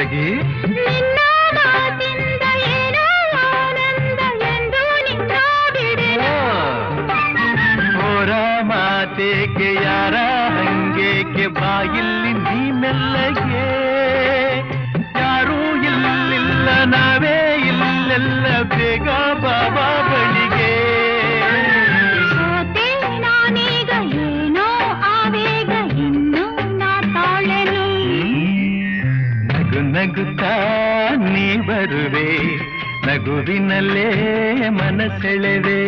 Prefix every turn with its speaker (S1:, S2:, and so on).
S1: ಯಾಕಾಗಿ?
S2: ನಿನ್ನ ಮಾತಿಂದ ಏನೋ ಆನಂದ ಎಂದು ನಿನ್ನ ಬಿಡೆನು.
S1: ಹೋರ ಮಾತೇಕೆ ಯಾರ ಹಂಗೇಕೆ ಬಾಯಿಲ್ಲಿ ನೀ ಮೆಲ್ಲಗೆ. ಯಾರೂ ಇಲ್ಲಿಲ್ಲ ನಾವೇ ಇಲ್ಲೆಲ್ಲ ಬೇಗ ಬಾಬಾ ಬಳಿಗೆ.
S2: ಸೋತೆ ನಾನೀಗ ಏನೋ ಆವೇಗ ಇನ್ನು ನಾ ತಾಳೆನು.
S1: ನಗು ನಗುತ್ತಾ ನೀ ಬರುವೆ ನಗುವಿನಲ್ಲೇ ಮನಸೆಳೆವೆ.